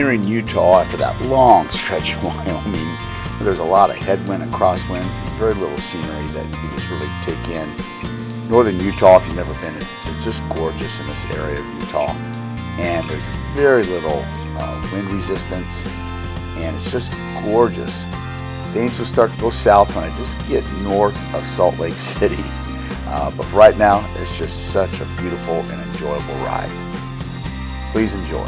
entering Utah after that long stretch of Wyoming, where there's a lot of headwind and crosswinds and very little scenery that you can just really take in. Northern Utah, if you've never been, it's just gorgeous in this area of Utah. And there's very little wind resistance, and it's just gorgeous. Things will start to go south when I just get north of Salt Lake City. But for right now, it's just such a beautiful and enjoyable ride. Please enjoy.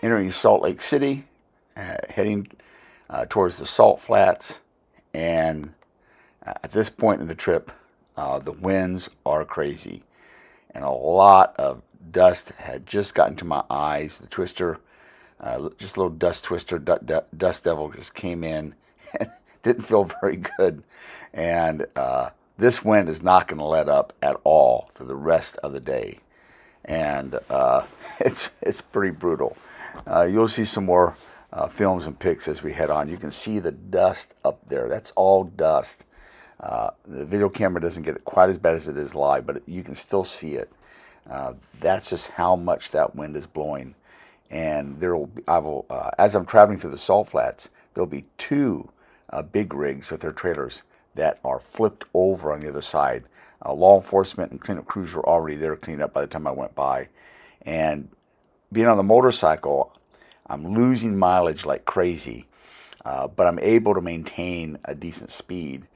Entering Salt Lake City, heading towards the Salt Flats, and at this point in the trip, the winds are crazy, and a lot of dust had just gotten to my eyes. The twister, just a little dust twister, dust devil just came in, and didn't feel very good, and this wind is not going to let up at all for the rest of the day, and it's pretty brutal. You'll see some more films and pics as we head on. You can see the dust up there. That's all dust. The video camera doesn't get it quite as bad as it is live, but you can still see it. That's just how much that wind is blowing. And as I'm traveling through the Salt Flats, there'll be two big rigs with their trailers that are flipped over on the other side. Law enforcement and cleanup crews were already there cleaning up by the time I went by. And being on the motorcycle, I'm losing mileage like crazy, but I'm able to maintain a decent speed.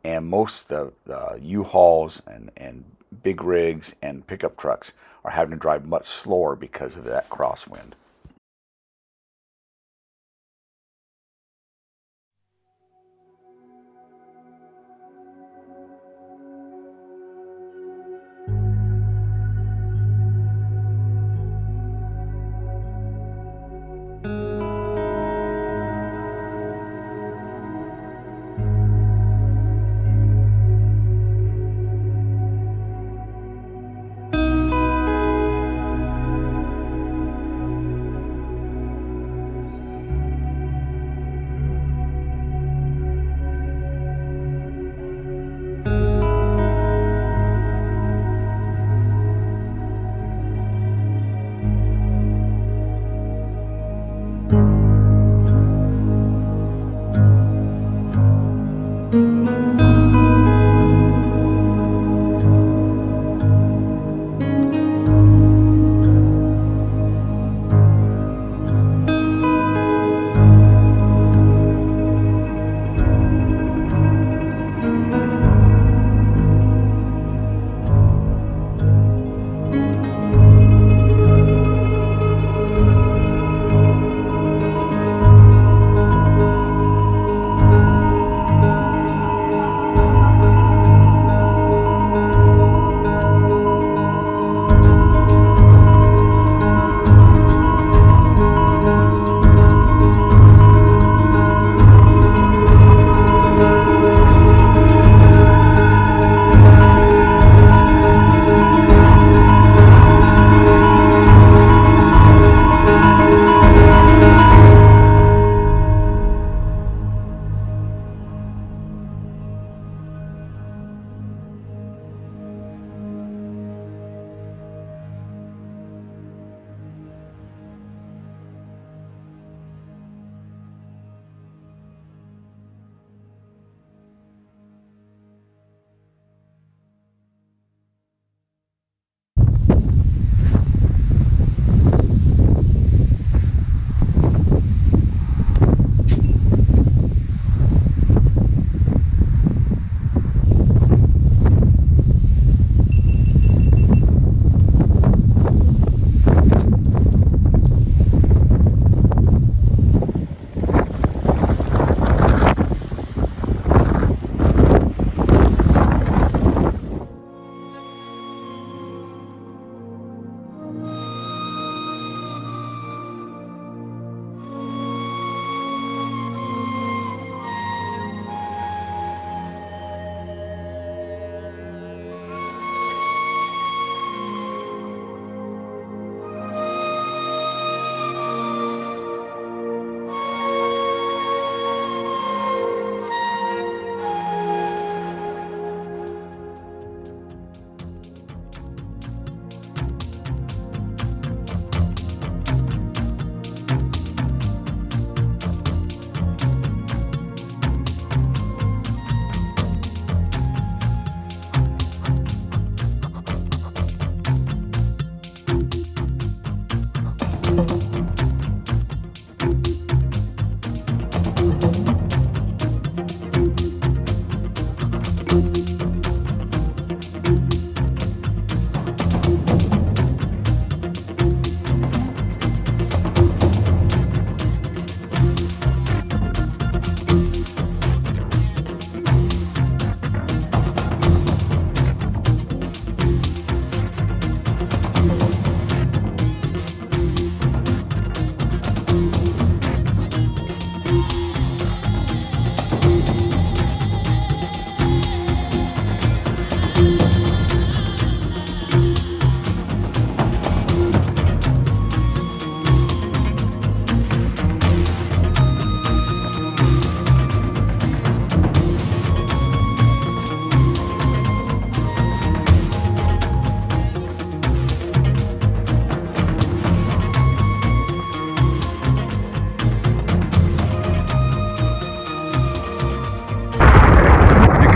And most of the U-Hauls and big rigs and pickup trucks are having to drive much slower because of that crosswind.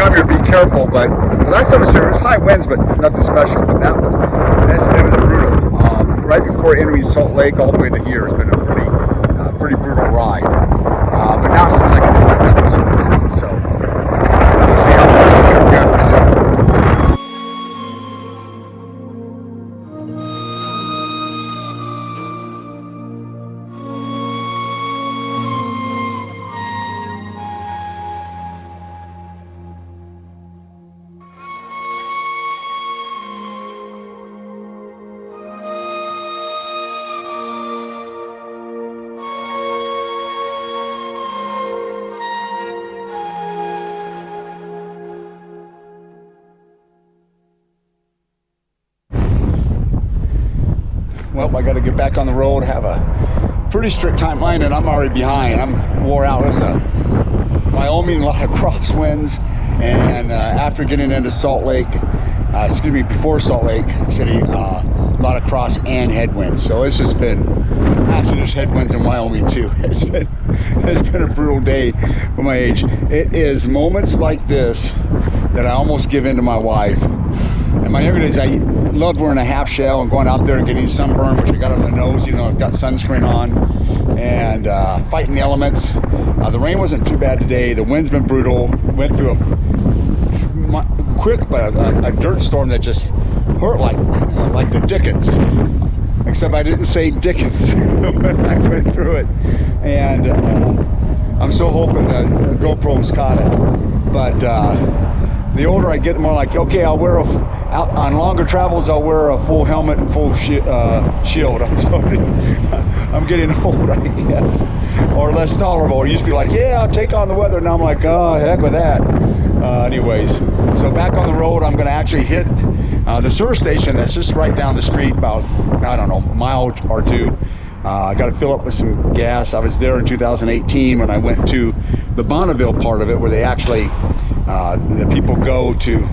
time of year, be careful. But the last time I was here, it was high winds, but nothing special. But that one, it was brutal. Right before entering Salt Lake, all the way to here, has been a pretty brutal ride. But now it seems like it's letting up a little bit. So we'll see how the rest of the trip goes. Well, I got to get back on the road. Have a pretty strict timeline, and I'm already behind. I'm wore out. It was a Wyoming, a lot of crosswinds, and after getting into Salt Lake, before Salt Lake City, a lot of cross and headwinds. So it's just been, actually there's headwinds in Wyoming too. It's been a brutal day for my age. It is moments like this that I almost give in to my wife. In my younger days, I loved wearing a half shell and going out there and getting sunburn, which I got on the nose, even though I've got sunscreen on, and fighting the elements. The rain wasn't too bad today. The wind's been brutal. Went through a quick, but a dirt storm that just hurt like the Dickens. Except I didn't say Dickens when I went through it. And I'm so hoping the GoPro's caught it. But the older I get, the more like, okay, I'll wear out on longer travels, I'll wear a full helmet and full shield. I'm sorry. I'm getting old, I guess, or less tolerable. It used to be like, yeah, I'll take on the weather. Now I'm like, oh, heck with that. Anyways, so back on the road, I'm going to actually hit the service station that's just right down the street, about, I don't know, a mile or two. I got to fill up with some gas. I was there in 2018 when I went to the Bonneville part of it, where they actually the people go to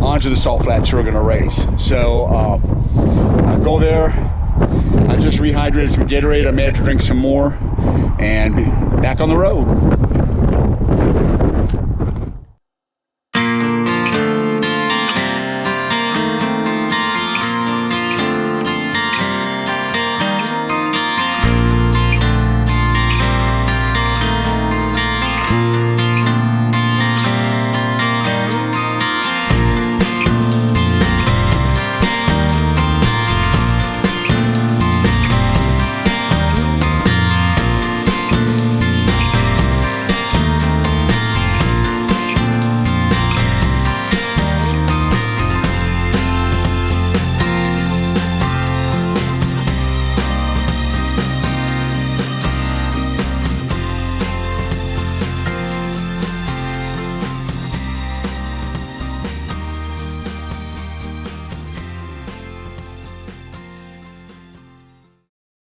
onto the salt flats who are going to race. So I go there. I just rehydrated some Gatorade. I may have to drink some more, and be back on the road.